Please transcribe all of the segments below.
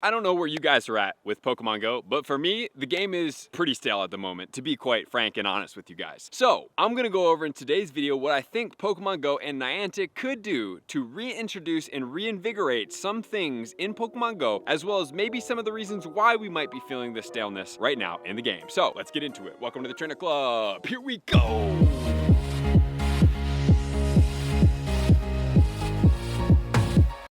I don't know where you guys are at with Pokemon Go, but for me, the game is pretty stale at the moment, to be quite frank and honest with you guys. So, I'm gonna go over in today's video what I think Pokemon Go and Niantic could do to reintroduce and reinvigorate some things in Pokemon Go, as well as maybe some of the reasons why we might be feeling this staleness right now in the game. So, let's get into it. Welcome to the Trainer Club. Here we go.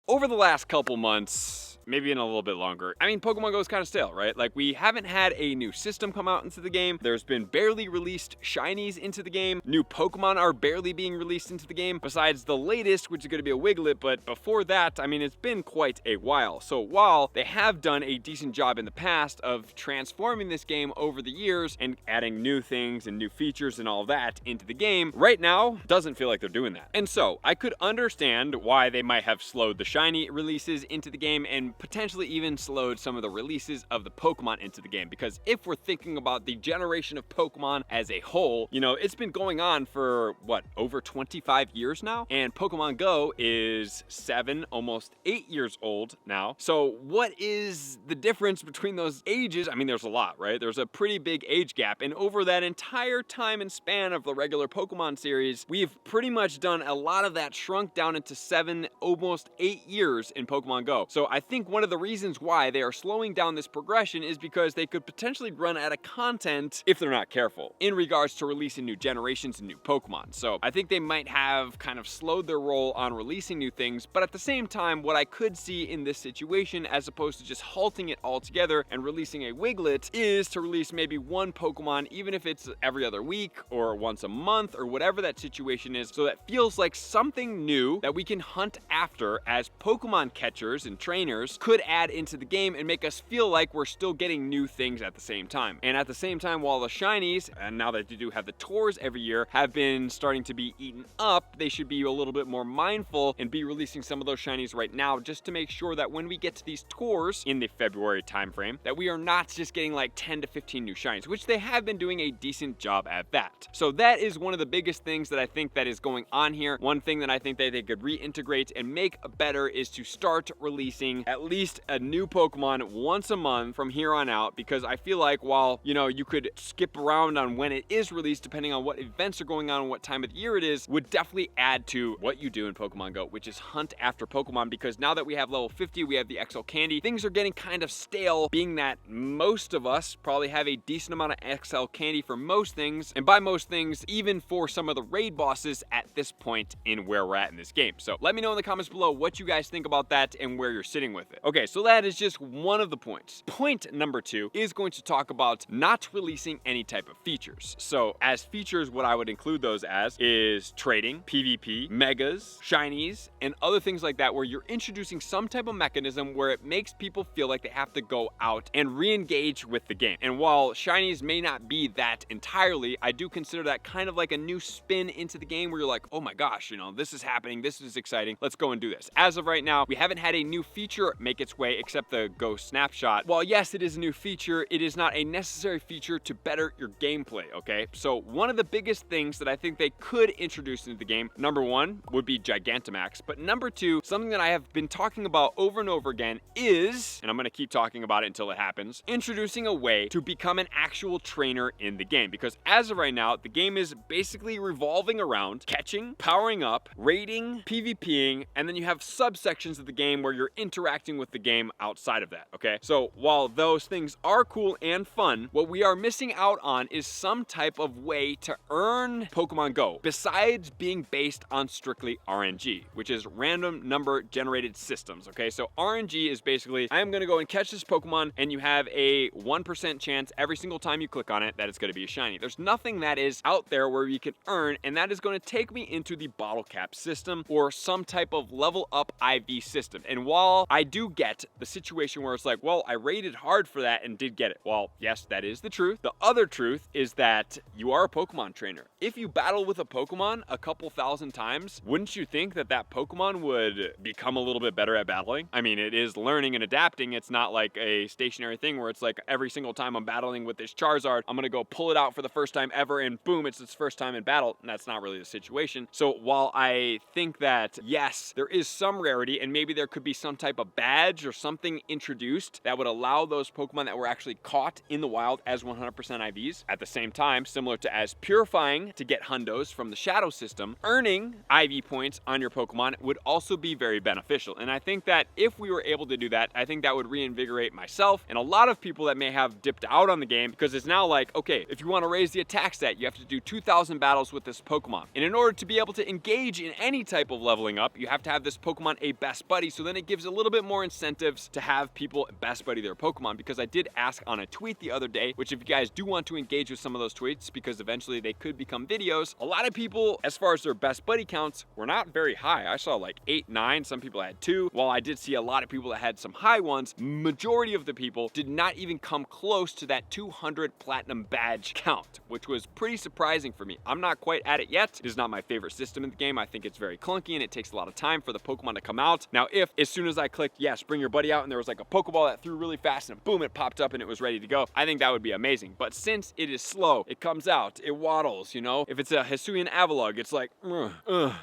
Over the last couple months, maybe in a little bit longer, I mean, Pokemon Go is kind of stale, right? Like, we haven't had a new system come out into the game. There's been barely released shinies into the game. New Pokemon are barely being released into the game, besides the latest, which is going to be a Wiglet. But before that, I mean, it's been quite a while. So while they have done a decent job in the past of transforming this game over the years and adding new things and new features and all that into the game, right now, doesn't feel like they're doing that. And so I could understand why they might have slowed the shiny releases into the game and potentially even slowed some of the releases of the Pokemon into the game, because if we're thinking about the generation of Pokemon as a whole, you know, it's been going on for what, over 25 years now, and Pokemon Go is 7, almost 8 years old now. So what is the difference between those ages? I mean, there's a lot, right? There's a pretty big age gap, and over that entire time and span of the regular Pokemon series, we've pretty much done a lot of that shrunk down into 7, almost 8 years in Pokemon Go. So I think one of the reasons why they are slowing down this progression is because they could potentially run out of content if they're not careful in regards to releasing new generations and new Pokemon. So I think they might have kind of slowed their roll on releasing new things, but at the same time, what I could see in this situation, as opposed to just halting it altogether and releasing a Wiglet, is to release maybe one Pokemon, even if it's every other week or once a month or whatever that situation is, so that feels like something new that we can hunt after as Pokemon catchers and trainers could add into the game and make us feel like we're still getting new things at the same time. And at the same time, while the shinies, and now that you do have the tours every year, have been starting to be eaten up, they should be a little bit more mindful and be releasing some of those shinies right now, just to make sure that when we get to these tours in the February timeframe, that we are not just getting like 10 to 15 new shinies, which they have been doing a decent job at that. So that is one of the biggest things that I think that is going on here. One thing that I think that they could reintegrate and make better is to start releasing at least a new Pokemon once a month from here on out, because I feel like while, you know, you could skip around on when it is released depending on what events are going on and what time of the year it is, would definitely add to what you do in Pokemon Go, which is hunt after Pokemon. Because now that we have level 50, we have the XL Candy, things are getting kind of stale, being that most of us probably have a decent amount of XL Candy for most things, and by most things, even for some of the raid bosses at this point in where we're at in this game. So let me know in the comments below what you guys think about that and where you're sitting with it. Okay, so that is just one of the points. Point number 2 is going to talk about not releasing any type of features. So as features, what I would include those as is trading, PvP, megas, shinies, and other things like that, where you're introducing some type of mechanism where it makes people feel like they have to go out and re-engage with the game. And while shinies may not be that entirely, I do consider that kind of like a new spin into the game where you're like, oh my gosh, you know, this is happening, this is exciting, let's go and do this. As of right now, we haven't had a new feature make its way except the Go Snapshot. While yes, it is a new feature, it is not a necessary feature to better your gameplay, okay? So one of the biggest things that I think they could introduce into the game, number 1 would be Gigantamax, but number 2, something that I have been talking about over and over again is, and I'm gonna keep talking about it until it happens, introducing a way to become an actual trainer in the game. Because as of right now, the game is basically revolving around catching, powering up, raiding, PvPing, and then you have subsections of the game where you're interacting with the game outside of that, okay? So while those things are cool and fun, what we are missing out on is some type of way to earn Pokemon Go, besides being based on strictly RNG, which is random number generated systems, okay? So RNG is basically, I am gonna go and catch this Pokemon, and you have a 1% chance every single time you click on it that it's gonna be a shiny. There's nothing that is out there where you can earn, and that is gonna take me into the bottle cap system or some type of level up IV system. And while I do get the situation where it's like, well, I rated hard for that and did get it. Well, yes, that is the truth. The other truth is that you are a Pokemon trainer. If you battle with a Pokemon a couple thousand times, wouldn't you think that that Pokemon would become a little bit better at battling? I mean, it is learning and adapting. It's not like a stationary thing where it's like every single time I'm battling with this Charizard, I'm gonna go pull it out for the first time ever and boom, it's its first time in battle. And that's not really the situation. So while I think that, yes, there is some rarity and maybe there could be some type of bad badge or something introduced that would allow those Pokemon that were actually caught in the wild as 100% IVs. At the same time, similar to as purifying to get hundos from the shadow system, earning IV points on your Pokemon would also be very beneficial. And I think that if we were able to do that, I think that would reinvigorate myself and a lot of people that may have dipped out on the game, because it's now like, okay, if you want to raise the attack stat, you have to do 2,000 battles with this Pokemon. And in order to be able to engage in any type of leveling up, you have to have this Pokemon a best buddy. So then it gives a little bit more incentives to have people best buddy their Pokemon, because I did ask on a tweet the other day, which if you guys do want to engage with some of those tweets, because eventually they could become videos, a lot of people, as far as their best buddy counts, were not very high. I saw like 8, 9, some people had 2. While I did see a lot of people that had some high ones, majority of the people did not even come close to that 200 platinum badge count, which was pretty surprising for me. I'm not quite at it yet. It is not my favorite system in the game. I think it's very clunky and it takes a lot of time for the Pokemon to come out. Now, if as soon as I clicked, yes, bring your buddy out, and there was like a Pokeball that threw really fast and boom, it popped up and it was ready to go, I think that would be amazing. But since it is slow, it comes out, it waddles, you know? If it's a Hisuian Avalugg, it's like,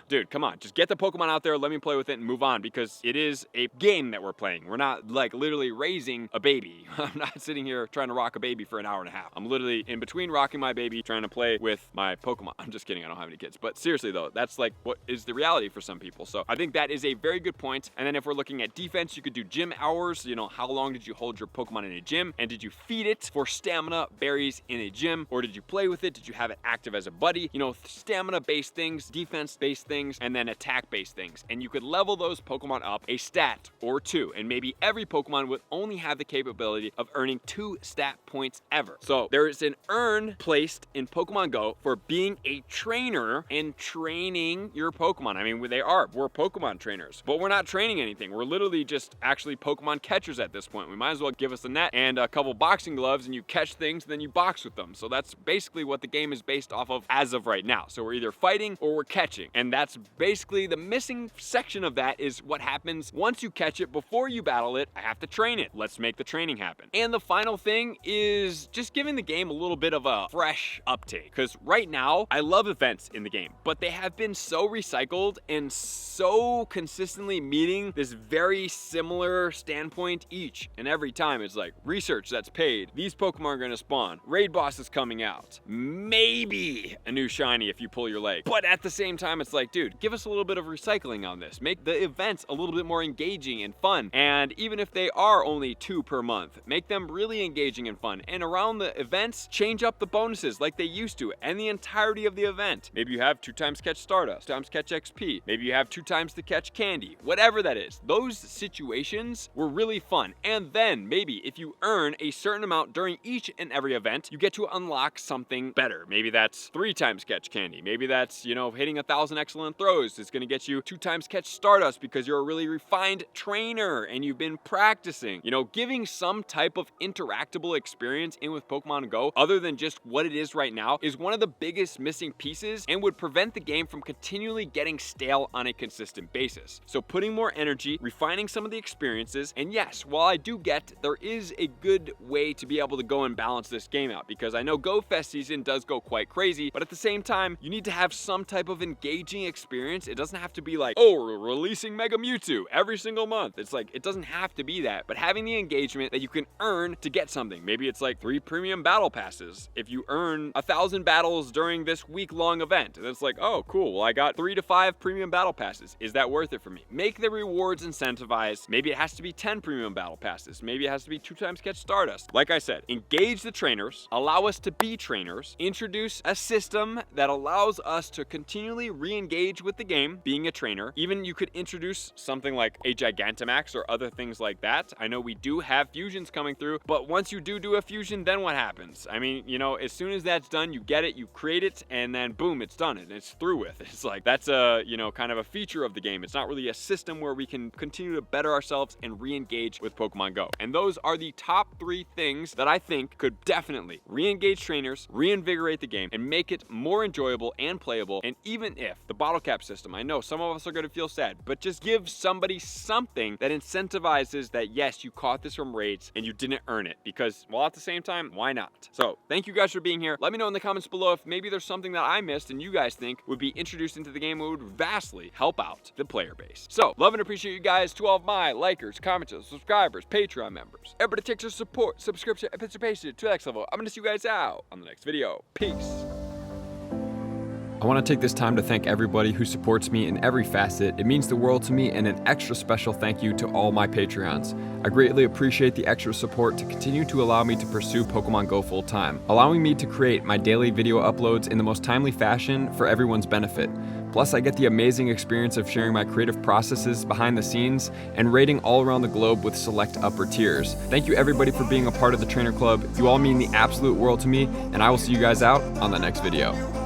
dude, come on, just get the Pokemon out there, let me play with it and move on, because it is a game that we're playing. We're not like literally raising a baby. I'm not sitting here trying to rock a baby for an hour and a half. I'm literally in between rocking my baby, trying to play with my Pokemon. I'm just kidding, I don't have any kids. But seriously though, that's like what is the reality for some people. So I think that is a very good point. And then if we're looking at defense, you could do gym hours. You know, how long did you hold your Pokemon in a gym? And did you feed it for stamina berries in a gym? Or did you play with it? Did you have it active as a buddy? You know, stamina-based things, defense-based things, and then attack-based things. And you could level those Pokemon up a stat or 2. And maybe every Pokemon would only have the capability of earning 2 stat points ever. So there is an earn placed in Pokemon Go for being a trainer and training your Pokemon. I mean, we're Pokemon trainers, but we're not training anything. We're literally just actually Pokemon catchers at this point. We might as well give us a net and a couple boxing gloves and you catch things and then you box with them. So that's basically what the game is based off of as of right now. So we're either fighting or we're catching. And that's basically the missing section of that is what happens once you catch it. Before you battle it, I have to train it. Let's make the training happen. And the final thing is just giving the game a little bit of a fresh uptake. Because right now, I love events in the game, but they have been so recycled and so consistently meeting this very similar standpoint each and every time. It's like research that's paid. These Pokemon are going to spawn. Raid boss is coming out. Maybe a new shiny if you pull your leg. But at the same time, it's like, dude, give us a little bit of recycling on this. Make the events a little bit more engaging and fun. And even if they are only 2 per month, make them really engaging and fun. And around the events, change up the bonuses like they used to and the entirety of the event. Maybe you have 2 times catch Stardust, 2 times catch XP. Maybe you have 2 times to catch candy. Whatever that is. Those situations were really fun. And then maybe if you earn a certain amount during each and every event, you get to unlock something better. Maybe that's 3 times catch candy. Maybe that's, you know, hitting 1,000 excellent throws is going to get you 2 times catch Stardust because you're a really refined trainer and you've been practicing. You know, giving some type of interactable experience in with Pokemon Go other than just what it is right now is one of the biggest missing pieces and would prevent the game from continually getting stale on a consistent basis. So putting more energy, refining some of the experiences, and yes, while I do get there is a good way to be able to go and balance this game out, because I know Go Fest season does go quite crazy, but at the same time, you need to have some type of engaging experience. It doesn't have to be like, oh, we're releasing Mega Mewtwo every single month. It's like, it doesn't have to be that, but having the engagement that you can earn to get something. Maybe it's like 3 premium battle passes. If you earn 1,000 battles during this week-long event, and it's like, oh, cool, well, I got 3 to 5 premium battle passes. Is that worth it for me? Make the rewards incentivized. Maybe it has to be 10 premium battle passes. Maybe it has to be 2 times catch Stardust. Like I said, engage the trainers, allow us to be trainers, introduce a system that allows us to continually re-engage with the game, being a trainer. Even you could introduce something like a Gigantamax or other things like that. I know we do have fusions coming through, but once you do a fusion, then what happens? I mean, you know, as soon as that's done, you get it, you create it, and then boom, it's done and it's through with. It's like, that's a, you know, kind of a feature of the game. It's not really a system where we can continue to better ourselves and re-engage with Pokemon Go. And those are the top 3 things that I think could definitely re-engage trainers, reinvigorate the game, and make it more enjoyable and playable. And even if the bottle cap system, I know some of us are going to feel sad, but just give somebody something that incentivizes that, yes, you caught this from raids and you didn't earn it, because, well, at the same time, why not? So thank you guys for being here. Let me know in the comments below if maybe there's something that I missed and you guys think would be introduced into the game and would vastly help out the player base. So love and appreciate you guys. To all of my my likers, commenters, subscribers, Patreon members. Everybody takes your support, subscription, and participation to the next level. I'm gonna see you guys out on the next video. Peace. I want to take this time to thank everybody who supports me in every facet. It means the world to me, and an extra special thank you to all my Patreons. I greatly appreciate the extra support to continue to allow me to pursue Pokemon Go full time, allowing me to create my daily video uploads in the most timely fashion for everyone's benefit. Plus, I get the amazing experience of sharing my creative processes behind the scenes and raiding all around the globe with select upper tiers. Thank you everybody for being a part of the Trainer Club. You all mean the absolute world to me, and I will see you guys out on the next video.